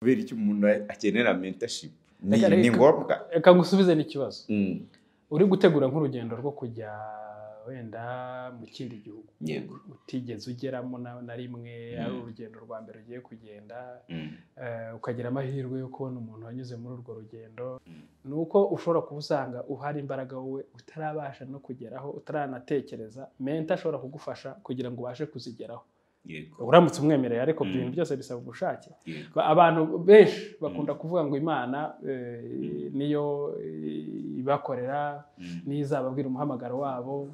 kubera icyo umuntu akenera mentorship ni ngombwa. Reka ngusubize n'ikibazo. Uri gutegura nk'urugendo rwo kujya wenda mu kindi gihugu utigeze ugeramo na rimwe, ari urugendo rwa mbere ugiye kugenda, ukagira amahirwe yo kubona umuntu wanyuze muri urwo rugendo, nuko ushobora kubusanga uhari imbaraga wowe utarabasha no kugeraho, utaranatekereza, mentor ashobora kugufasha kugira ngo ubashe kuzigeraho. Uramutse umwemereye, ariko ibintu byose bisaba ubushake. Abantu benshi bakunda kuvuga ngo Imana niyo ibakorera, nizababwira umuhamagaro wabo,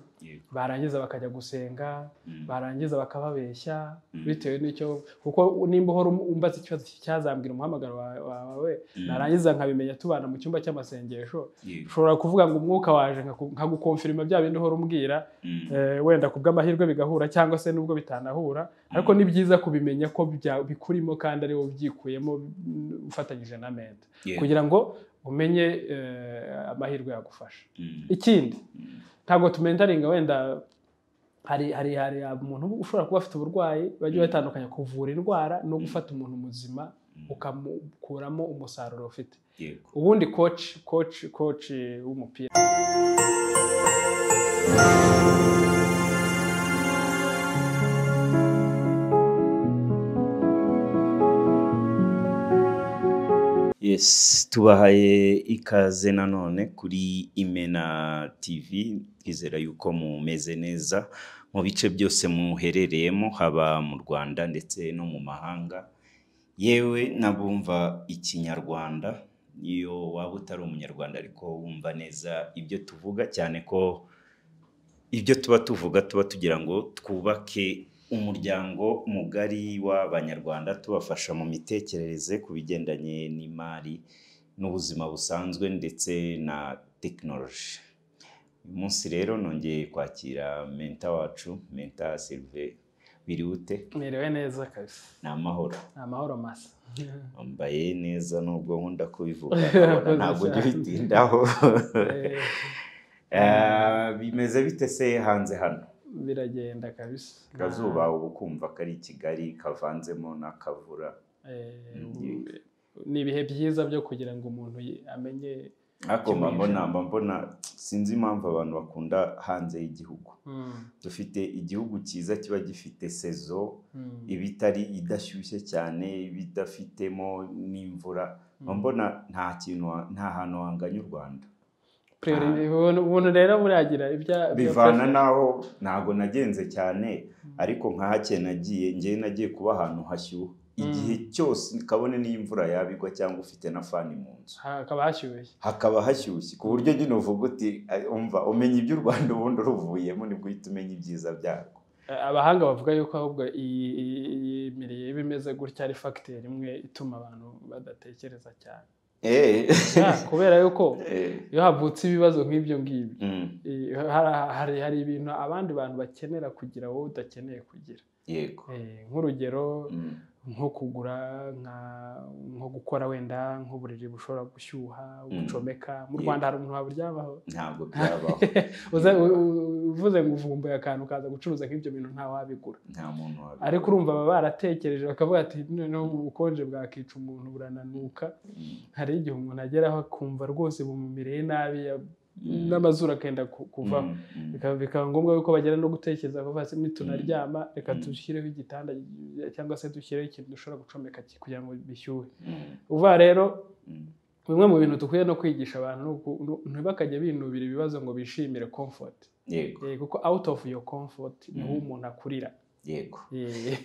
barangiza bakajya gusenga, barangiza bakababeshya bitewe n'icyo, kuko nimba uhora umbaza ikibazo cyazambwira umuhamagaro wawe, narangiza nkabimenya tubana mu cyumba cy'amasengesho, ushobora kuvuga ngo umwuka waje nkagukonfirma bya bindi uhora umbwira, wenda kubw'amahirwe bigahura cyangwa se nubwo bitanahura, ariko ni byiza kubimenya ko bikurimo kandi ari wowe ubyikuyemo ufatanyije na mentor, kugira ngo umenye amahirwe yagufasha. Ikindi, ntabwo tumentoringa wenda hari umuntu ushobora kuba afite uburwayi bagiye batandukanye, kuvura indwara no gufata umuntu muzima ukamukuramo umusaruro ufite. Ubundi coach w'umupira tubahaye ikaze nanone kuri Imena TV. Twizera yuko mumeze neza mu bice byose muherereyemo, haba mu Rwanda ndetse no mu mahanga, yewe nabumva ikinyarwanda. Iyo waba utari umunyarwanda ariko wumva neza ibyo tuvuga, cyane ko ibyo tuba tuvuga tuba tugira ngo twubake umuryango mugari w'abanyarwanda, tubafasha mu mitekerereze ku bigendanye n'imari n'ubuzima busanzwe ndetse na technology. Uyu munsi rero nongeye kwakira mentor wacu, Mentor Sylvain. Biriwute? Merewe neza kabisa. Namahoro. Namahoro masa. Ambaye neza nubwo nkunda kubivuga, ntabwo gitindaho. Bimeze bite se hanze hano? Biragenda kabisa. Kazuba ubu kumva kari Kigali kavanzemo n'akavura. Ni ibihe byiza byo kugira ngo umuntu amenye. Ako mbona sinzi impamvu abantu bakunda hanze y'igihugu. Dufite igihugu cyiza kiba gifite sezo ibitari idashyushye cyane, bidafitemo n'imvura. Mbona nta hantu hanganya u Rwanda. Ubuntu rero buragira bivana naho ntago nagenze cyane, ariko nkahake nagiye kuba ahantu hashyuha igihe cyose, kabone n'imvura yabigwa cyangwa ufite na fani mu nzu hakaba hashyushye, ku buryo nyine uvuga uti umva umenya iby'u Rwanda ubundi uruvuyemo nibwo uhita umenya ibyiza byarwo. Abahanga bavuga yuko ahubwo iyi mirire bimeze gutya ari facteur imwe ituma abantu badatekereza cyane. Kubera yuko iyo havutse ibibazo nk'ibyo ngibyo, hari ibintu abandi bantu bakenera kugira wowe udakeneye kugira. Nk'urugero, nko kugura, nko gukora wenda nk'uburiri bushobora gushyuha, gucomeka. Mu Rwanda hari umuntu waburyabaho? Ntabwo byabaho. Uvuze ngo uvumbuye akantu kaza gucuruza nk'ibyo bintu nta wabigura. Nta muntu wabigura. Ariko urumva baba baratekereje bakavuga ati no ubukonje bwakica umuntu burananuka. Hari igihe umuntu ageraho akumva rwose bumumireye nabi, n'amazuru akenda kuvaho, bikaba ngombwa yuko bagera no gutekereza ko basi nitunaryama reka dushyireho igitanda cyangwa se dushyireho ikintu dushobora gucomeka kugira ngo bishyuhe. Uva rero bimwe mu bintu dukwiye no kwigisha abantu ntibakajya binubira ibibazo ngo bishimire comfort, kuko out of your comfort niho umuntu akurira.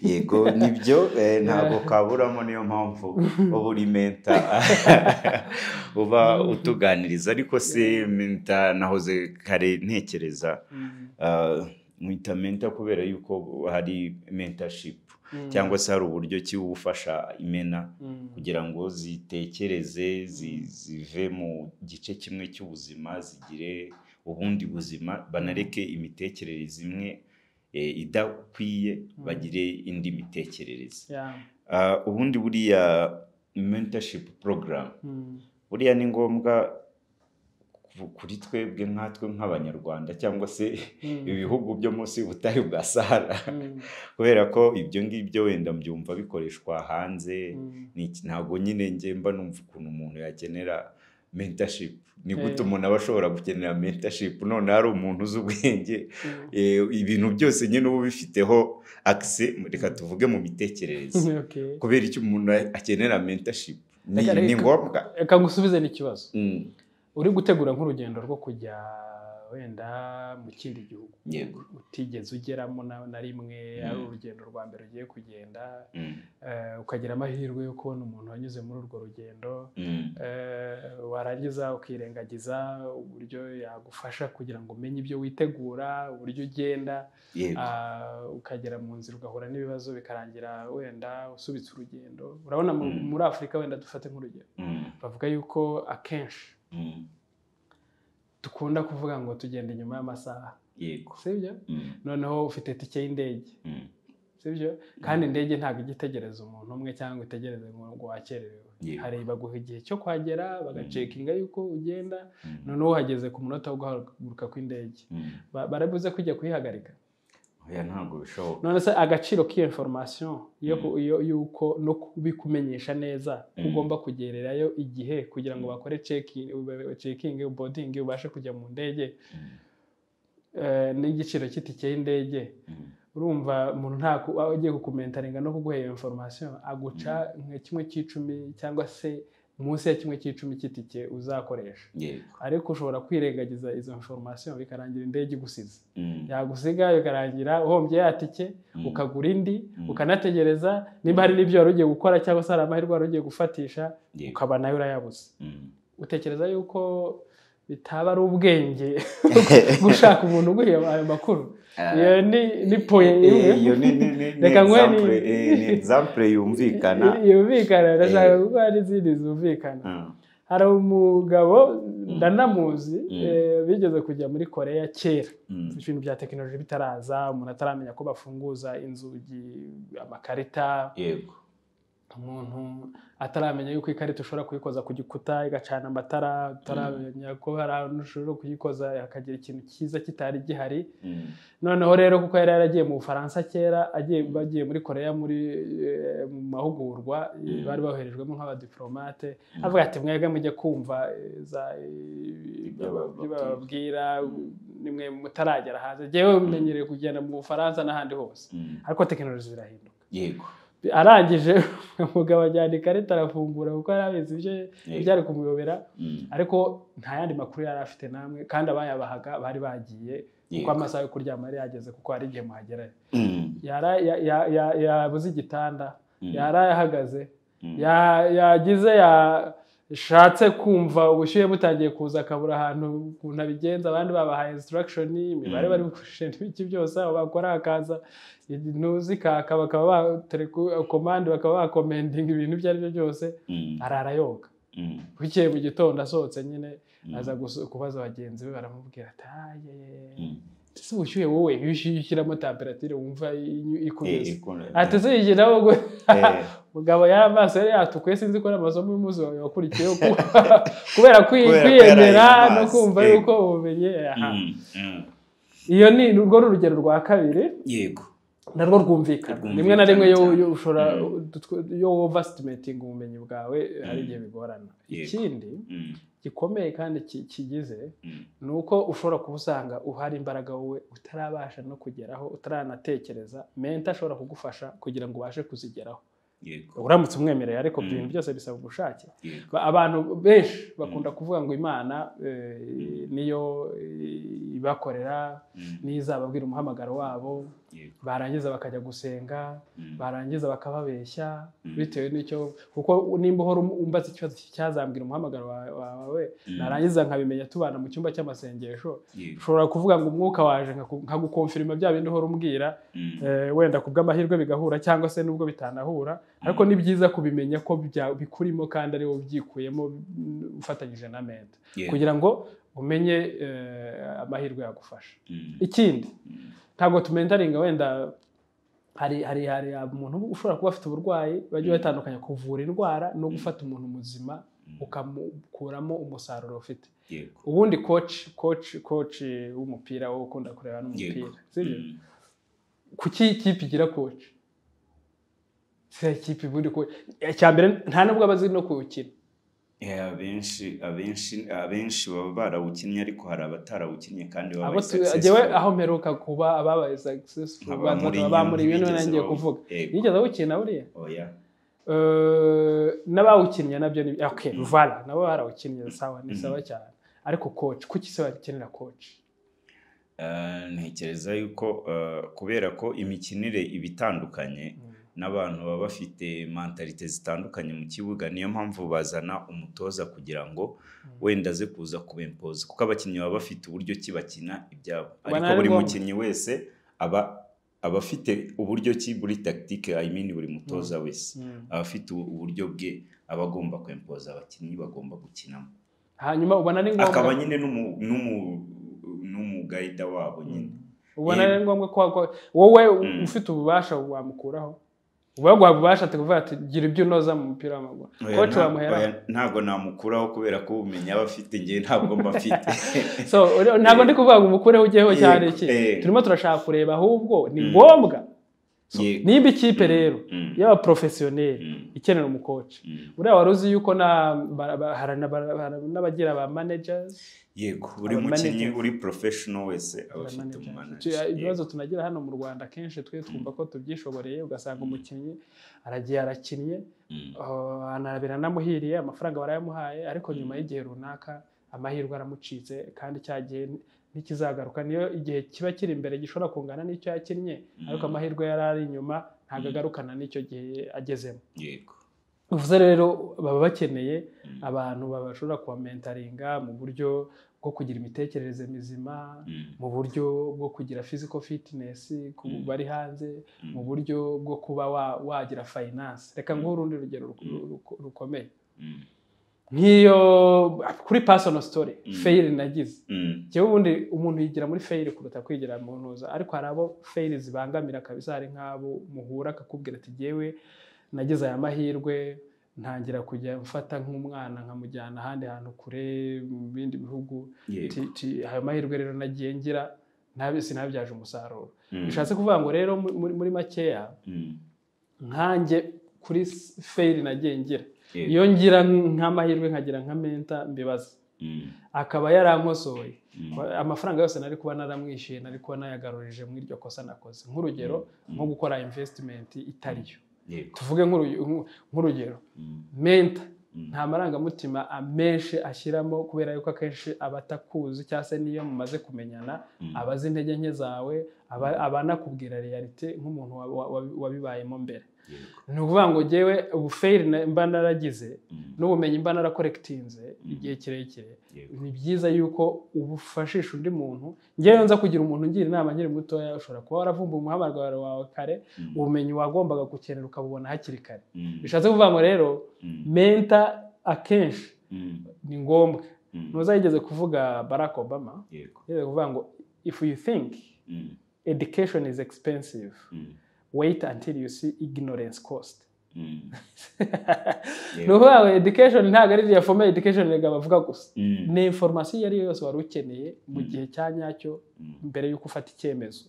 Yego nibyo, ntabwo kaburamo, niyo mpamvu uburi mentor uba utuganiriza. Ariko se mentor nahoze kare ntekereza, mwita mentor kubera yuko hari mentorship cyangwa se hari uburyo ki ubufasha Imena kugira ngo zitekereze, zive mu gice kimwe cy'ubuzima zigire ubundi buzima, banareke imitekerereze imwe idakwiye bagire indi mitekerereze. Ubundi buriya mentorship program buriya ni ngombwa kuri twebwe nkatwe nk'abanyarwanda cyangwa se ibihugu byo munsi y'ubutayu bwa Sahara kubera ko ibyo ngibyo wenda mbyumva bikoreshwa hanze ntabwo nyine njye mba numva ukuntu umuntu yakenera mentorship ni gute umuntu aba ashobora gukenera mentorship none hari umuntu uzi ubwenge ibintu byose nyine uba bifiteho access reka tuvuge mu mitekerereze kubera icyo umuntu akenera mentorship ni ngombwa. Reka ngusubize n'ikibazo uri gutegura nk'urugendo rwo kujya wenda mu kindi gihugu utigeze ugeramo na rimwe ari urugendo rwa mbere ugiye kugenda ukagira amahirwe yo kubona umuntu wanyuze muri urwo rugendo warangiza ukirengagiza uburyo yagufasha kugira ngo umenye ibyo witegura uburyo ugenda ukagera mu nzira ugahura n'ibibazo bikarangira wenda usubitse urugendo. Urabona muri Afurika wenda dufate nk'urugero bavuga yuko akenshi dukunda kuvuga ngo tugenda inyuma y'amasaha sibyo noneho ufite tike y'indege sibyo kandi indege ntabwo igitegereza umuntu umwe cyangwa itegereze ngo wakererewe hari baguha igihe cyo kwagera bagacekinga yuko ugenda noneho uhageze ku munota wo guhaguruka kw'indege barabuze kujya kuyihagarika ntabwo bishoboka. None se agaciro k'iyo information yuko no kubikumenyesha neza ugomba kugererayo igihe kugira ngo bakore checking boarding ubashe kujya mu ndege n'igiciro cy'itike y'indege urumva umuntu nta agiye kukomentaringa no kuguha iyo information aguca nka 1/10 cyangwa se munsi ya 1/10 cy'itike uzakoresha ariko ushobora kwirengagiza izo information bikarangira indege igusize yagusiga bikarangira uhombye ya tike ukagura indi ukanategereza nimba hari n'ibyo wari ugiye gukora cyangwa se hari amahirwe wari ugiye gufatisha ukaba nayo urayabuze. Utekereza yuko bitaba ari ubwenge gushaka umuntu uguha ayo makuru? Iyo ni point iyo ni example yumvikana ndashaka kuko hari izindi zumvikana. Hari umugabo ndanamuzi bigeze kujya muri Korea kera ibintu bya tekinoloji bitaraza umuntu ataramenya ko bafunguza inzugi amakarita umuntu ataramenya yuko ikarita ushobora kuyikoza ku gikuta igacana amatara ataramenya ko hari ahantu ushobora kuyikoza akagira ikintu cyiza kitari gihari. Noneho rero kuko yari yaragiye mu Bufaransa kera bagiye muri Korea mu mahugurwa bari boherejwemo nk'abadiplomate avuga ati mwebwe mujye kumva bababwira nimwe mutaragera hanze jewe menyereye kugenda mu Bufaransa n'ahandi hose ariko tekinoloji zirahinduka. Arangije umugabo ajyana ikarita arafungura kuko yarabizi ibyo byari kumuyobera ariko nta yandi makuru yari afite namwe kandi abayabahaga bari bagiye kuko amasaha yo kuryama yari yageze kuko hari igihe muhagerayo. Yabuze igitanda yarahagaze yagize yashatse kumva ubushyuhe butangiye kuza akabura ahantu ukuntu abigenza abandi babahaye instruction imibare bari gushenda ibiki byose aho bakora akaza ntuzi bakaba command bakaba bakomendinga ibintu ibyo ari byo byose arara yoga. Bukeye mu gitondo asohotse nyine aza kubaza abagenzi be baramubwira ati ese ubushyuhe wowe bishyiramo temperature wumva ikomeza ati se yigera ngo mugabo y'amaso yari yatukuye sinzi ko n'amasomo y'umuzi wawe wakurikiye kubera kwiyemera no kumva yuko ubumenye iyo ni urwo rugero rwa kabiri narwo rwumvikana rimwe na rimwe yo overestimating ubumenyi bwawe hari igihe bigorana. Ikindi gikomeye kandi kigize ni uko ushobora kuba usanga uhari imbaraga wowe utarabasha no kugeraho utaranatekereza mentor ashobora kugufasha kugira ngo ubashe kuzigeraho uramutse umwemereye ariko ibintu byose bisaba ubushake. Abantu benshi bakunda kuvuga ngo Imana niyo ibakorera n'izababwira umuhamagaro wabo barangiza bakajya gusenga barangiza bakababeshya bitewe n'icyo kuko nimba uhora umbaza ikibazo cyazambwira umuhamagaro wawe narangiza nkabimenya tubana mu cyumba cy'amasengesho ushobora kuvuga ngo umwuka waje nkagukonfirma bya bindi uhora umbwira wenda kubw'amahirwe bigahura cyangwa se nubwo bitanahura ariko ni byiza kubimenya ko bikurimo kandi ari wowe byikuyemo ufatanyije na mentor kugira ngo umenye amahirwe yagufasha. Ikindi ntabwo tumentaringa wenda hari umuntu ushobora kuba afite uburwayi bagiye batandukanya kuvura indwara no gufata umuntu muzima ukamukuramo umusaruro ufite. Yego. Ubundi coach w'umupira wo ukunda kureba n'umupira sibyo kuki ikipe igira coach se ikipe bundi ko cyambere nta nubwo abazi no kuwukina abenshi baba barawukinnye ariko hari abatarawukinnye kandi babaye successful aho mperuka kuba ababaye successful ba muri ibintu nangiye kuvuga yigeze awukina buriya oya n'abawukinnye nabyo ni okay voilà nabo barawukinnye sawa ni sawa cyane ariko coach kuki se bakenera coach ntekereza yuko kubera ko imikinire ibitandukanye n'abantu baba bafite mentalite zitandukanye mu kibuga niyo mpamvu bazana umutoza kugira ngo wenda ze kuza kubempoza kuko abakinnyi baba bafite uburyo ki bakina ibyabo ariko buri mukinnyi wese aba afite uburyo ki buri tactique buri mutoza wese aba afite uburyo bwe aba agomba kwempoza abakinnyi bagomba gukinamo hanyuma ubona ni ngombwa akaba nyine n'umugayida wabo nyine ubona ari ngombwa ko wowe ufite ububasha wamukuraho ubwo bubasha tuvuga ati gira ibyo unoza mu mupira w'amaguru coach wamuhera ntago namukuraho kubera ko umenya abafite ngiye ntabwo mbafite so ntago ndi kuvuga ngo umukureho ugiyeho cyane iki turimo turashaka kureba ahubwo ni ngombwa nimba ikipe rero y'aba professionnel ikenera umucoach uriya waruzi yuko n'abagira ba managers yego buri mukinnyi uri professional wese abafite manager ibibazo tunagira hano mu Rwanda kenshi twe twumva ko tubyishoboreye ugasanga umukinnyi aragiye arakinnye anabira namuhiriye amafaranga barayamuhaye ariko nyuma y'igihe runaka amahirwe aramucitse kandi cyagiye nikizagaruka niyo igihe kiba kiri imbere gishobora kungana n'icyo yakinnye ariko amahirwe yarari inyuma ntagarukana n'icyo gihe agezemo yego uvuze rero baba bakeneye abantu babashobora kuba mentoringa mu buryo bwo kugira imitekerereze mizima mu buryo bwo kugira physical fitness bari hanze mu buryo bwo kuba wagira finance reka ngo urundi rugero rukomeye nk'iyo kuri personal story fail nagize cyo ubundi umuntu yigira muri fail kuruta kwigira mu ntuza ariko hari abo fail zibangamira kabisa hari nk'abo muhura akakubwira ati jewe nagize aya mahirwe ntangira kujya mfata nk'umwana nkamujyana ahandi hantu kure mu bindi bihugu ayo mahirwe rero nagiye ngira sinabyaje umusaruro bishatse kuvuga ngo rero muri makeya nkanjye kuri fail nagiye ngira iyo ngira nk'amahirwe nkagira nka menta mbibaza akaba yarankosoye amafaranga yose nari kuba naramwishyuye nari kuba nayagarurije muri iryo kosa nakoze nk'urugero nko gukora investment itariyo tuvuge nk'urugero menta nta marangamutima amenshi ashyiramo kubera yuko akenshi abatakuzi cyangwa se niyo mumaze kumenyana abazi intege nke zawe abanakubwira realite nk'umuntu wabibayemo mbere ni ukuvuga ngo jyewe ubu fail mba naragize n'ubumenyi mba narakorekitinze igihe kirekire ni byiza yuko ubufashisha undi muntu ngewe nza kugira umuntu ngira inama nkiri mutoya ushobora kuba waravumbuye umuhamagaro wawe kare ubumenyi wagombaga gukenera ukabubona hakiri kare bishatse kuvuga ngo rero menta akenshi ni ngombwa ntuzayigeze kuvuga Barack Obama yigeze kuvuga ngo if you think education is expensive wait until you see ignorance cost. No, education ntago ari ya formal education rega bavuga gusa. Ni information yari yose wari ukeneye mu gihe cyanyacyo mbere yuko ufata icyemezo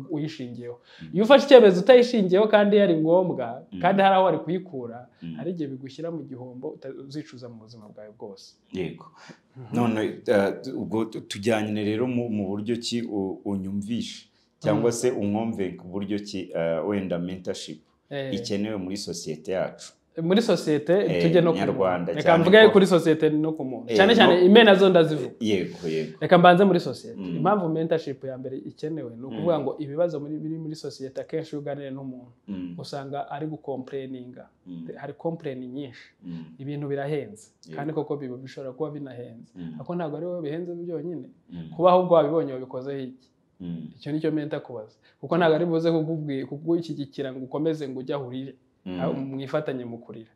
uyishingiyeho. Iyo ufashe icyemezo utayishingiyeho kandi yari ngombwa kandi hari aho ari kuyikura hari igihe bigushyira mu gihombo utazicuza mu buzima bwawe bwose. Yego. None ubwo tujyanye rero mu buryo ki unyumvisha cyangwa se umwumve ku buryo ki wenda mentorship ikenewe muri societe yacu. Muri societe tujye no Nyarwanda reka mvuge kuri societe no ku muntu cyane cyane imena zo ndazivuga. Yego. Reka mbanze muri societe. Impamvu mentorship ya mbere ikenewe no kuvuga ngo ibibazo muri societe akenshi uganire n'umuntu usanga ari gucomplaininga. Hari complain nyinshi. Ibintu birahenze kandi koko bishobora kuba binahenze. Ako ntago ari wowe bihenze byonyine. Kuba ahubwo wabibonye wabikoze iki. Icyo nicyo menta kubaza kuko ntago ari buze kugushyigikira ngo ukomeze ngo ujya hurire mwifatanye mu kurira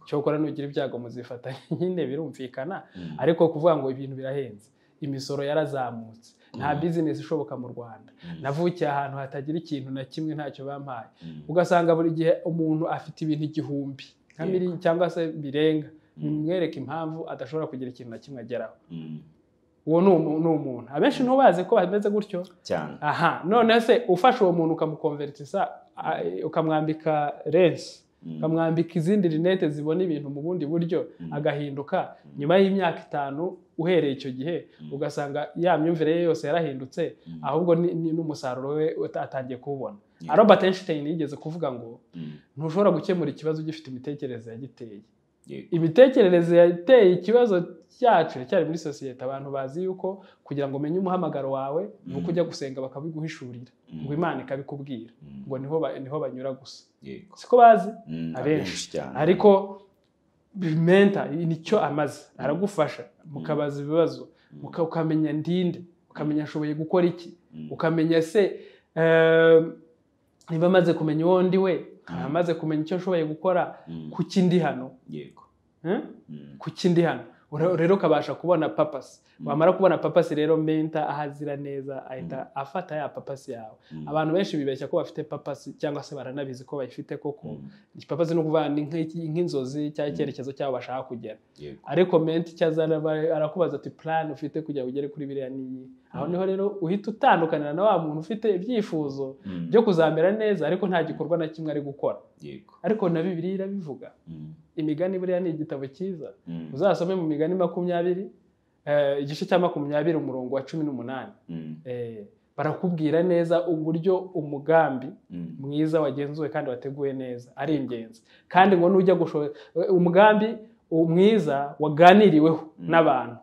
cyo gukora nugira ibyago muzifatanye nyine birumvikana ariko kuvuga ngo ibintu birahenze imisoro yarazamutse nta business ishoboka mu Rwanda navukiye ahantu hatagira ikintu na kimwe ntacyo bampaye ugasanga buri gihe umuntu afite ibintu igihumbi cyangwa se birenga mwereke impamvu adashobora kugira ikintu na kimwe ageraho. Uwo ni umuntu abenshi ntubaze ko bameze gutyo cyane. Aha, none se ufashe uwo muntu ukamukonvertisa ukamwambika lens, ukamwambika izindi rinete zibona ibintu mu bundi buryo, agahinduka nyuma y'imyaka 5 uhereye icyo gihe ugasanga ya myumvire ye yose yarahindutse, ahubwo n'umusaruro we atangiye kubona. Albert Einstein yigeze kuvuga ngo ntushobora gukemura ikibazo gifite imitekerereze yagiteye. Imitekerereze yateye ikibazo cyacu cyari muri societe. Abantu bazi yuko kugira ngo umenye umuhamagaro wawe nuko ujya gusenga bakabiguhishurira, ngo Imana ikabikubwira, ngo niho banyura gusa. Siko bazi abenshi. Ariko mentor nicyo amaze, aragufasha mukabaza ibibazo, ukamenya ndinde, ukamenya ashoboye gukora iki, ukamenya se niba amaze kumenya uwo ndi we, amaze kumenya icyo ashoboye gukora, kuki ndi hano. Kuki ndi hano rero ukabasha kubona purpose. Wamara kubona purpose rero mentor ahazira neza ahita afata ya purpose yawe. Abantu benshi bibeshya ko bafite purpose cyangwa se baranabizi ko bayifite koko. Purpose no kuvuga nk'inzozi cyangwa icyerekezo cyabo bashaka kugera. Ariko mentor cyazana arakubaza ati plan ufite kujya ugere kuri biriya niyi. Aho niho rero uhita utandukanira na wa muntu ufite ibyifuzo byo kuzamera neza ariko nta gikorwa na kimwe ari gukora. Ariko na Bibiliya irabivuga. Imigani buriya ni igitabo cyiza. Uzasome mu migani 20 igice cya 20 umurongo wa 18. Barakubwira neza uburyo umugambi mwiza wagenzuwe kandi wateguye neza ari ingenzi. Kandi ngo nujya gushora umugambi mwiza waganiriweho n'abantu,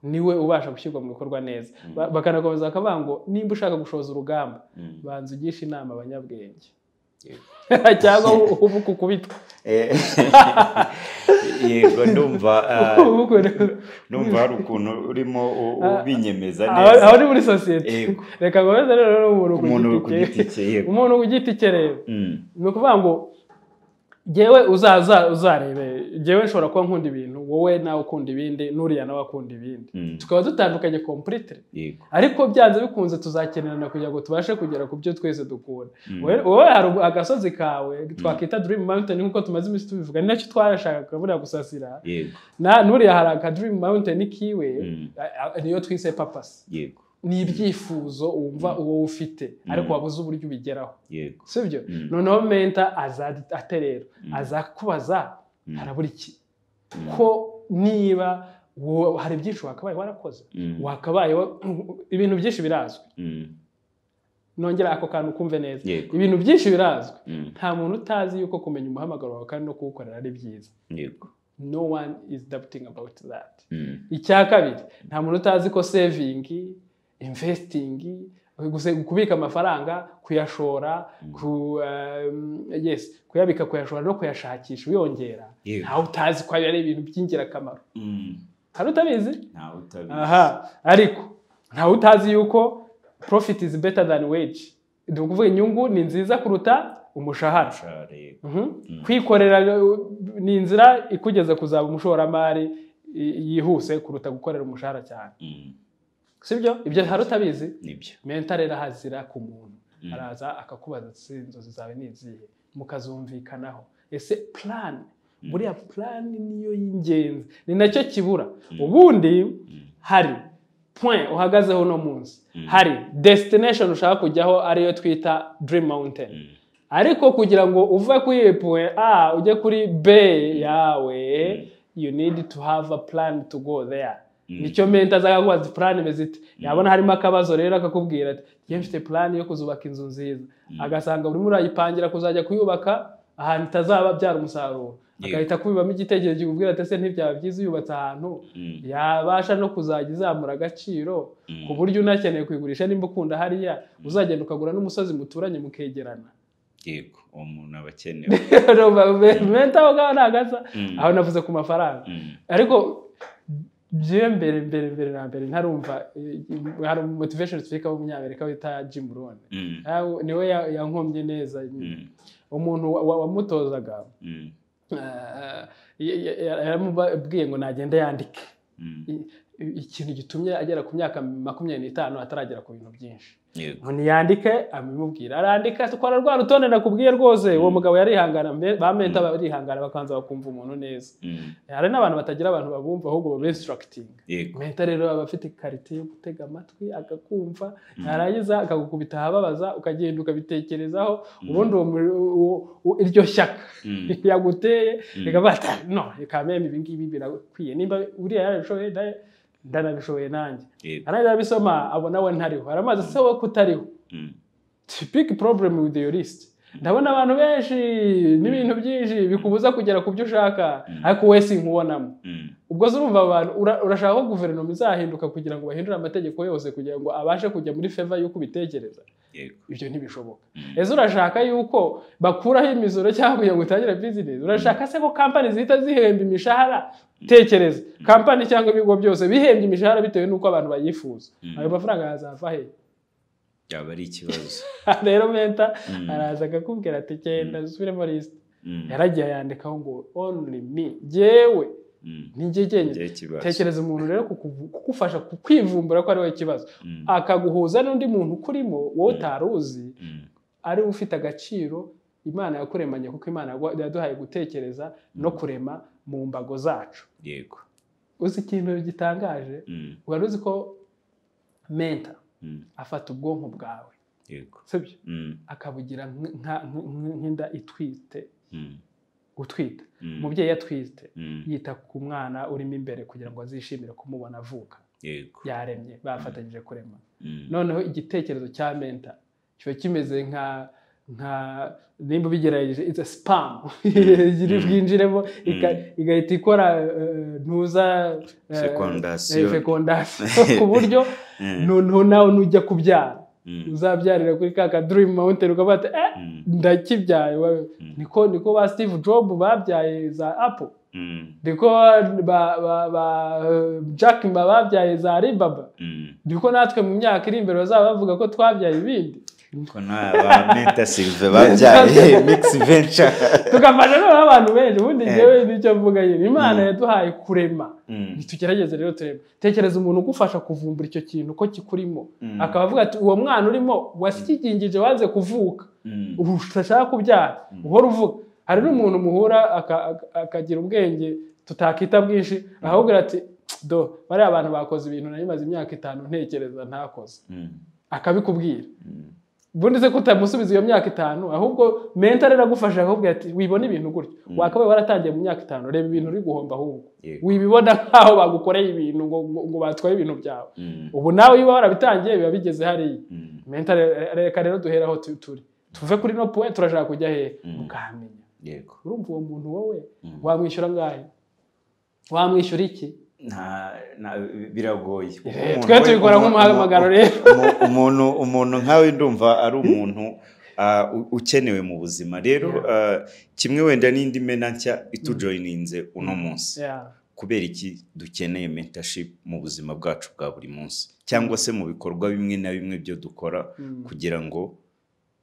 niwe ubasha gushyirwa mu bikorwa neza. Bakanakomeza bakavuga ngo nimba ushaka gushoza urugamba banza ugisha inama abanyabwenge cyangwa uvuka ukubitwa. Yego, ndumva hari ukuntu urimo ubinyemeza neza. Aho ni muri societe. Reka ngomeze rero umuntu ku giti cye. Umuntu ku giti cye rero ni ukuvuga ngo jewe uzarebe, jewe nshobora kuba nkunda ibintu, wowe nawe ukunda ibindi, nuriya nawe akunda ibindi, tukaba dutandukanye completely. Ariko byanze bikunze tuzakenerana kugira ngo tubashe kugera ku byo twese dukunda. Wowe hari agasozi kawe twakita Dream Mountain nkuko tumaze iminsi tubivuga, ni nacyo twarashaka buriya gusasira. Nuriya hari aka Dream Mountain kiwe niyo twise purpose. Ni ibyifuzo wumva uwo ufite ariko wabuze uburyo ubigeraho. Sibyo? Noneho mentor azaterera azakubaza harabura iki, ko niba hari byinshi wakabaye warakoze, wakabaye ibintu byinshi birazwi. Nongera ako kantu kumve neza, ibintu byinshi birazwi. Nta muntu utazi yuko kumenya umuhamagaro wawe kandi no kuwukorera ari byiza. No one is doubting about that. Icya kabiri, nta muntu utazi ko saving, investing, kubika amafaranga, kuyashora, kuyabika, kuyashora no kuyashakisha uyongera, ntawe utazi ko ari ibintu by'ingirakamaro. Hari utabizi? Ntawe utabizi. Aha, ariko ntawe utazi yuko profit is better than wage. Ndi kuvuga inyungu ni nziza kuruta umushahara. Kwikorera ni inzira ikugeza kuzaba umushoramari yihuse kuruta gukorera umushahara cyane. Sibyo? Ibyo hari utabizi? Nibyo. Mentor rero hazira ku muntu. Araza akakubaza inzozi zawe ni izihe, mukazumvikanaho. Ese plan, buriya plan niyo y'ingenzi, ni nacyo kibura. Ubundi hari point uhagazeho no munsi, hari destination ushaka kujyaho ariyo twita Dream Mountain. Ariko kugira ngo uve kuri point A ujye kuri B yawe, you need to have a plan to go there. Nicyo mentor azagakubaza plan imeze ite. Yabona harimo akabazo rero akakubwira ati "Ye mfite plan yo kuzubaka inzu nziza." Agasanga urimo urayipangira kuzajya kuyubaka ahantu itazaba byara umusaruro. Agahita kubibamo igitekerezo kikubwira ati "Se ntibyaba byiza uyubatse ahantu yabasha no kuzajya izamura agaciro ku buryo unakeneye kuyigurisha nimba ukunda hariya uzagenda ukagura n'umusozi muturanye mukegerana." Yego, umuntu abakenewe. Mentor wawe nagaza aho navuze ku mafaranga. Ariko bye mbere na mbere ntarumva hari motivation speaker w'umunyamerika wita Jim Rohn. Niwe yankomye neza. Umuntu wamutozaga yaramubwiye ngo nagenda yandike ikintu gitumye agera ku myaka 25 ataragera ku bintu byinshi. ntiyandike amimubwira arandika tukora rwa rutonde nakubwiye rwose uwo mugabo yarihangana ba menta barihangana bakanza bakumva umuntu neza hari n'abantu batagira abantu babumva ahubwo babe instructing menta rero aba afite karite yo gutega amatwi akakumva yarangiza akagukubita hababaza ukagenda ukabitekerezaho ubundi iryo shyaka yaguteye bigabata no kameme ibingibi birakwiye nimba uriya yarabishoboye ndanabishoboye nanjye ariko bisoma abona we ntariho aramaze se we kutariho big problem with your list ndabona abantu benshi n'ibintu byinshi bikubuza kugera ku byo ushaka ariko we sinkubonamo ubwo urumva abantu urashaka ko guverinoma izahinduka kugira ngo bahindure amategeko yose kugira ngo abashe kujya muri favor y'uko bitekereza ibyo ntibishoboka ese urashaka yuko bakuraho imisoro cyangwa kugira ngo utangire business urashaka se ko company zihita zihemba imishahara tekereza company cyangwa ibigo byose bihembye imishahara bitewe nuko abantu bayifuza ayo mafaranga yazava he yaba ari ikibazo rero menta araza akakubwira ati genda usubiremo list yaragiye yandikaho ngo only me jewe ninjye genye tekereza umuntu rero kugufasha kwivumbura ko ari we ikibazo akaguhuza n'undi muntu kurimo wowe utaruzi ari ufite agaciro Imana yakuremanye kuko Imana yaduhaye gutekereza no kurema mu mbago zacu yego uzi ikintu gitangaje wari uzi ko menta afata ubwonko bwawe yego sibyo akabugira nk'inda itwite utwita umubyeyi yatwite yita ku mwana urimo imbere kugira ngo azishimire kumubona avuka yego yaremye bafatanyije kurema noneho igitekerezo cya menta kiba kimeze nka nimba bigerageje it's a spam bwinjiremo igahita ikora ntuza fecondation ku buryo noneho nawe nujya kubyara uzabyarira kuri ka dream mountain ukabata ndakibyaye niko ba Steve Jobs babyaye za Apple ndiko ba Jack Ma babyaye za Alibaba ndiko natwe mu myaka iri imbere bazaba bavuga ko twabyaye ibindi ko ba Menta Silve babyaye Mix Venture tukafasha n'abantu benshi ubundi ngewe nicyo mvuga yini Imana yaduhaye kurema ntitugerageze rero turema tekereza umuntu ugufasha kuvumbura icyo kintu ko kikurimo akaba avuga ati uwo mwana urimo wasikingije waze kuvuka ushaka kubyara uhora uvuga hari n'umuntu muhura akagira ubwenge tutakita bwinshi ahubwo ati do bari abantu bakoze ibintu narimaze imyaka 5 ntekereza ntakoze akabikubwira bundi se kutamusubiza iyo myaka 5 ahubwo mental iragufasha ahubwo ati wibona ibintu gutyo wakabaye waratangiye mu myaka 5 reba ibintu uri guhomba ahubwo wibibona nkaho bagukoreye ibintu ngo batwaye ibintu byawe ubu nawe iyo warabitangiye biba bigeze hari mental reka rero duheraho turi tuve kuri no point turashaka kujya he ukamenya yego urumva uwo muntu wowe wamwishyura ngahe wamwishyura iki biragoye twe tubikora nk'umuhamagaro rero umuntu nkawe ndumva ari umuntu ukenewe mu buzima rero kimwe wenda n'indi mena nshya itujoyininze uno munsi kubera iki dukeneye mentorship mu buzima bwacu bwa buri munsi cyangwa se mu bikorwa bimwe na bimwe byo dukora kugira ngo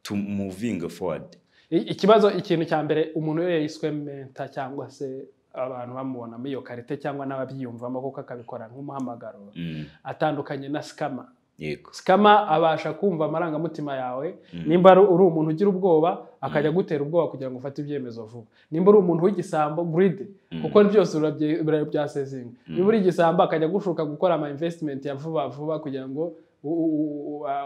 to moving forward ikintu cya mbere umuntu yiswe mentor cyangwa se abantu bamubona muri iyo karite cyangwa n'ababyiyumvamo kuko akabikora nk'umuhamagaro atandukanye na scammer yego scammer abasha kumva amarangamutima yawe nimba uri umuntu ugira ubwoba akajya gutera ubwoba kugira ngo ufate ibyemezo vuba nimba uri umuntu w'igisambo greed kuko byose urabyasezinga nimba uri igisambo akajya gushuka gukora ama investment ya vuba kugira ngo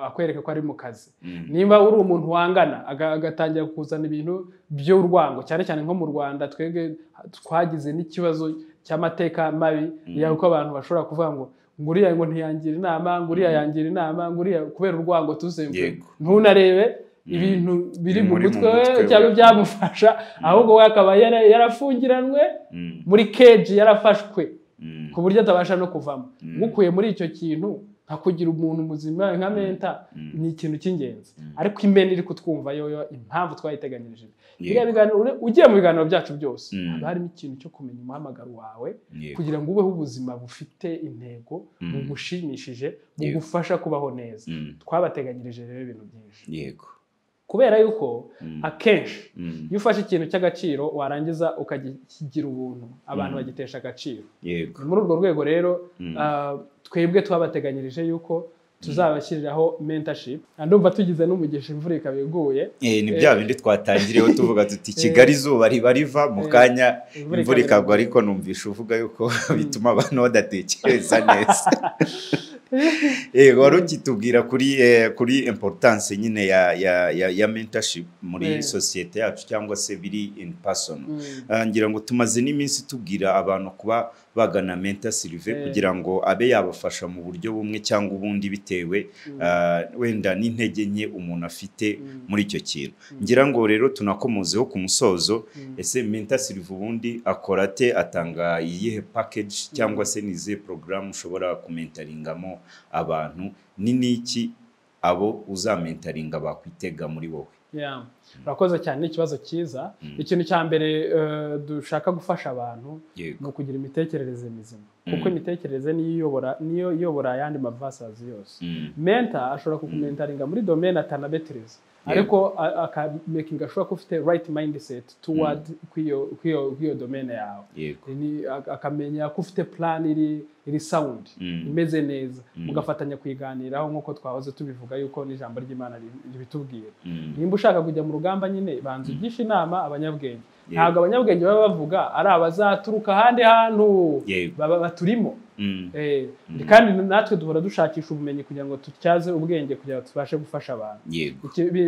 akwereka ko ari mu kazi nimba uri umuntu wangana agatangira kuzana ibintu by'urwango cyane cyane nko mu Rwanda twege twagize n'ikibazo cy'amateka mabi y'uko abantu bashobora kuvuga ngo nguriya ngo ntiyangira inama nguriya yangira inama nguriya kubera urwango tuzembe ntunarebe ibintu biri mu mutwe cyangwa byamufasha ahubwo we akaba yarafungiranwe muri cage yarafashwe ku buryo atabasha no kuvamo gukuye muri icyo kintu kugira umuntu muzima nka menta ni ikintu cy'ingenzi ariko imena iri kutwumva yo impamvu twayiteganyirije ugiye mu biganiro byacu byose harimo ikintu cyo kumenya umuhamagaro wawe kugira ngo ubeho ubuzima bufite intego bugushimishije bugufasha kubaho neza twabateganyirije rero ibintu byinshi yego kubera yuko akenshi iyo ufashe ikintu cy'agaciro warangiza ukagigira ubuntu abantu bagitesha agaciro yego muri urwo rwego rero twebwe twabateganyirije yuko tuzabashyiriraho mentorship. Ndumva tugize n'umugisha imvura ikabiguye. Ni bya bindi twatangireho tuvuga tuti Kigali izuba riba riva mu kanya imvura ikagwa, ariko numvisha uvuga yuko bituma abantu badatekereza neza. Wari ukitubwira kuri importance nyine ya mentorship muri societe yacu cyangwa se biri in person. Ngira ngo tumaze n'iminsi tubwira abantu kuba bagana Mentor Sylvain kugira ngo abe yabafasha mu buryo bumwe cyangwa ubundi bitewe wenda n'intege nke umuntu afite muri icyo kintu. Ngira ngo rero tunakomozeho ku musozo, ese Mentor Sylvain ubundi akora ate, atanga iyihe package cyangwa se nize program ushobora kumentaringamo abantu, ni niki abo uzamentaringa bakwitega muri wowe? Urakoze cyane, ikibazo cyiza. Ikintu cya mbere dushaka gufasha abantu ni ukugira imitekerereze mizima, kuko imitekerereze niyo iyobora ayandi mavasazi yose. Mentor ashobora kukumentaringa muri domaine atanabetereza, ariko akamakinga ashobora ko ufite right mindset toward kwiyo domaine yawe. Akamenya ko ufite plan iri sound, imeze neza, mugafatanya kwiganiraho nk'uko twahoze tubivuga yuko n'ijambo ry'Imana ribitubwira. Nimba ushaka kujya mu rugamba nyine banza ugisha inama abanyabwenge. Ntabwo abanyabwenge baba bavuga ari abazaturuka ahandi hantu baturimo. Kandi natwe duhora dushakisha ubumenyi kugira ngo tutyaze ubwenge kugira ngo tubashe gufasha abantu.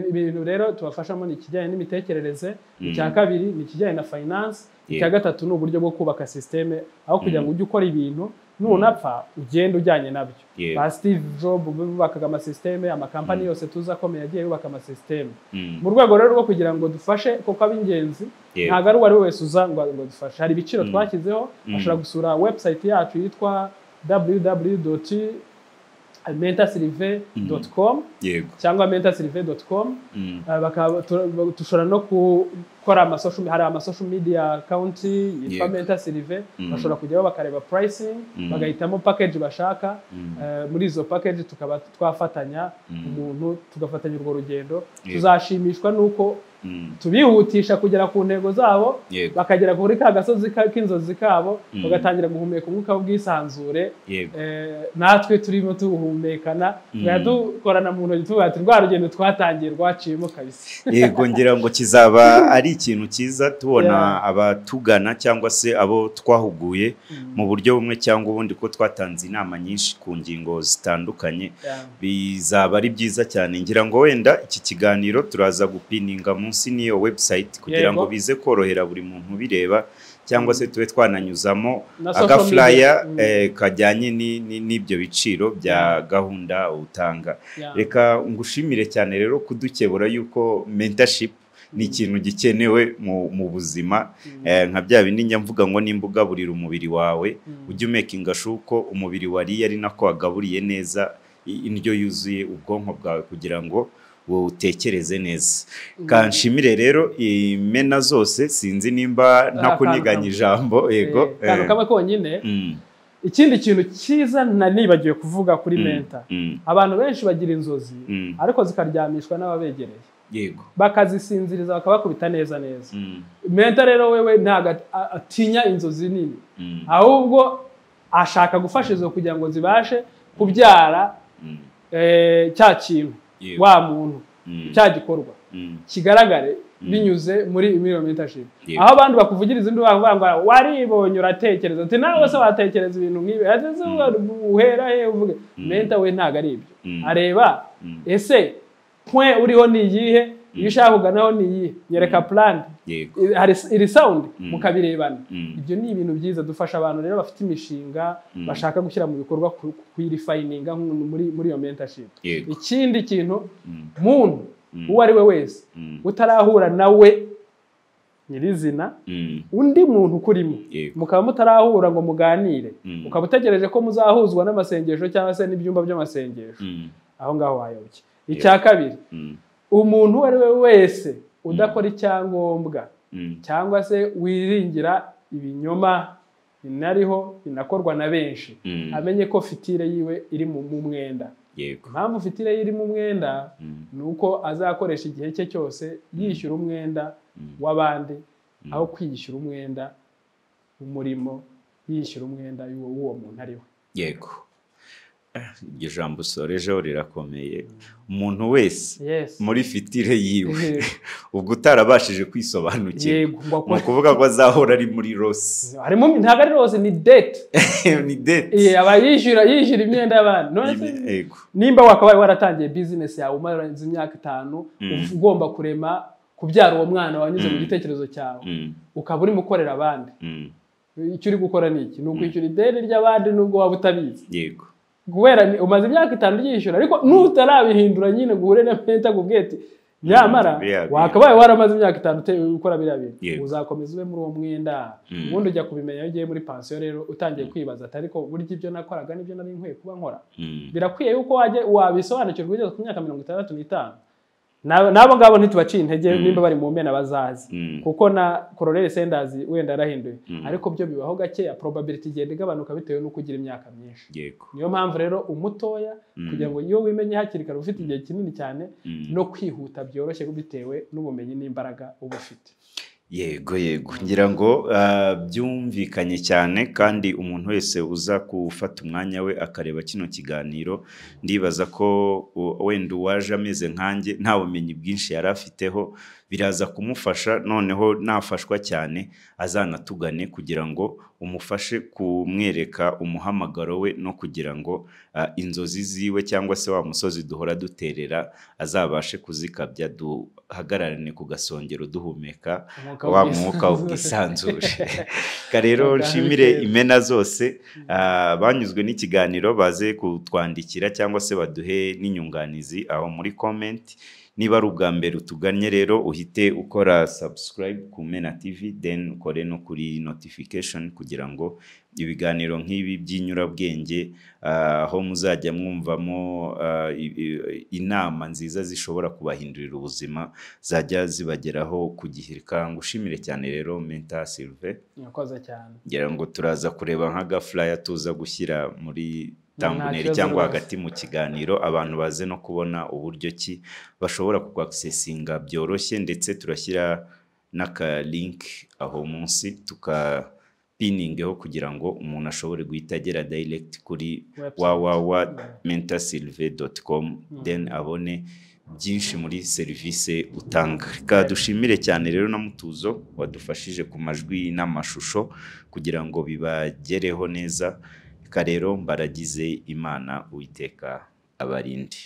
Ibintu rero tubafashamo ni ikijyanye n'imitekerereze, icya kabiri ni ikijyanye na finance, icya gatatu ni uburyo bwo kubaka systeme, aho kugira ngo ujye ukora ibintu nunapfa ugenda ujyanye nabyo. Ba Steve Jobs bubakaga amasysteme, amakampani yose tuzakomeye agiye yubaka amasysteme. Mu rwego rero rwo kugira ngo dufashe kuko ab'ingenzi ntabwo ari uwari wese uza ngo dufashe. Hari ibiciro twashyizeho, ashobora gusura website yacu yitwa www.mentorsylvain.com cyangwa mentorsylvain.com. Tushobora no gukora hari amasocial media account yitwa Mentor Sylvain, bashobora kujyaho bakareba pricing, bagahitamo package bashaka. Muri izo package tukaba twafatanya umuntu, tugafatanya urwo rugendo. Tuzashimishwa nuko tubihutisha kugera ku ntego zabo, bakagera kuri ka gasozi k'inzozi kabo, bagatangira guhumeka umwuka w'ubwisanzure. Natwe turimo tuhumekana, dukorana mu ntoki tuvuga ati rwa rugendo twatangiye rwaciyemo kabisa. Yego, ngira ngo kizaba ari ikintu cyiza tubona abatugana cyangwa se abo twahuguye mu buryo bumwe cyangwa ubundi, ko twatanze inama nyinshi ku ngingo zitandukanye. Bizaba ari byiza cyane. Ngira ngo wenda iki kiganiro turaza gupininga munsi niyo website kugira ngo bize korohera buri muntu bireba, cyangwa se tube twananyuzamo agaflyer kajyanye n'ibyo biciro bya gahunda utanga. Reka ngushimire cyane rero kudukebura yuko mentorship ni ikintu gikenewe mu buzima. Nka bya bindi njya mvuga ngo nimbuga burira umubiri wawe, ujye umakinga shuko umubiri wariye ari nako wagaburiye neza indyo yuzuye ubwonko bwawe kugira ngo wowe utekereze neza. Kanshimire rero imena zose, sinzi nimba ntakuniganya ijambo. Yego, kamwe konyine. Ikindi kintu cyiza nanibagiwe kuvuga kuri mentor, abantu benshi bagira inzozi ariko zikaryamishwa n'ababegereye. Bakazisinziriza bakabakubita neza. Mentor rero wewe ntago atinya inzozi nini, ahubwo ashaka gufasha izo kugira ngo zibashe kubyara cya kintu, wa muntu, cya gikorwa kigaragare binyuze muri iyo mentorship. Aho abandi bakuvugiriza indi bavuga ngo waribonye uratekereza, ati nawe se watekereza ibintu nk'ibi, ati uhera he uvuge. Mentor we ntago ari ibyo, areba ese point uriho ni iyihe, iyo ushaka kuganaho ni iyihe, nyereka plan, iri sound, mukabirebana. Ibyo ni ibintu byiza. Dufasha abantu rero bafite imishinga bashaka gushyira mu bikorwa, kuyirefininga muri iyo mentorship. Ikindi kintu, muntu uwo ari we wese utarahura nawe nyirizina, undi muntu kurimo mukaba mutarahura ngo muganire, ukaba utegereje ko muzahuzwa n'amasengesho cyangwa se n'ibyumba by'amasengesho, aho ngaho wayobye. Icya kabiri, umuntu uwo ari we wese udakora icyangombwa cyangwa se wiringira ibinyoma binariho binakorwa na benshi, amenye ko fitire yiwe iri mu mwenda. Impamvu fitire ye iri mu mwenda ni uko azakoresha igihe cye cyose yishyura umwenda w'abandi aho kwiyishyura umwenda w'umurimo, yishyura umwenda w'uwo muntu ariwe. Yego, iryo jambo usorejeho rirakomeye. Umuntu wese muri fitire yiwe ubwo utarabashije kwisobanukirwa mu kuvuga ko azahora ari muri loss. Ntabwo ari loss, ni debt. Ni debt. Aba yishyura imyenda y'abantu. Nimba wakabaye waratangiye business yawe umaze imyaka 5 ugomba kurema kubyara uwo mwana wanyuze mu gitekerezo cyawe ukaba uri mukorera abandi, icyo uri gukora ni iki? Ni ukwishyura ideni ry'abandi nubwo waba utabizi. Yego. Kubera umaze imyaka 5 yishyura, ariko nutarabihindura nyine guhure na penta kubwete nyamara wakabaye waramaze imyaka 5 ukora biriya bintu, uzakomeza ube muri uwo mwenda. Ubundi ujya kubimenya iyo ugiye muri pension rero utangiye kwibaza ati ariko burya ibyo nakoraga nibyo nari nkwiye kuba nkora. Birakwiye yuko wabisobanukirwa ugeze ku myaka 65. Nabo ngabo ntitubaciye intege nimba bari mu mena bazazi, kuko na Colonel Sanders wenda arahinduye, ariko byo bibaho gake, probability igenda igabanuka bitewe no kugira imyaka myinshi. Niyo mpamvu rero umutoya kugira ngo iyo wimenye hakiri kare ufite igihe kinini cyane no kwihuta byoroshye bitewe n'ubumenyi n'imbaraga uba ufite. Yego ngira ngo byumvikanye cyane, kandi umuntu wese uza gufata umwanya we akareba kino kiganiro ndibaza ko wenda waje ameze nkanjye nta bumenyi bwinshi yari afiteho biraza kumufasha, noneho nafashwa cyane azanatugane kugira ngo umufashe kumwereka umuhamagaro we, no kugira ngo inzozi ziwe cyangwa se wa musozi duhora duterera azabashe kuzikabya, duhagararane ku gasongero duhumeka wa mwuka w'ubwisanzure. Rero nshimire imena zose banyuzwe n'ikiganiro baze kutwandikira cyangwa se baduhe n'inyunganizi aho muri comment. Niba ari ubwa mbere utuganye rero uhite ukora subscribe ku Mena TV, then ukore no kuri notification kugira ngo ibiganiro nk'ibi by'inyurabwenge aho muzajya mwumvamo inama nziza zishobora kubahindurira ubuzima zajya zibageraho ku gihe. Ngushimire cyane rero Mentor Sylvain. Yakoze cyane. Ngira ngo turaza kureba nka flyer tuza gushyira muri thumbnail cyangwa hagati mu kiganiro, abantu baze no kubona uburyo ki bashobora kuaccessinga byoroshye, ndetse turashyira n'aka link aho munsi tukapiningeho kugira ngo umuntu ashobore guhita agera direct kuri www.mentorsylvain.com then abone byinshi muri service utanga. Dushimire cyane rero na Mutuzo wadufashije ku majwi n'amashusho kugira ngo bibagereho neza. Rero mbaragize Imana Uwiteka abarindi.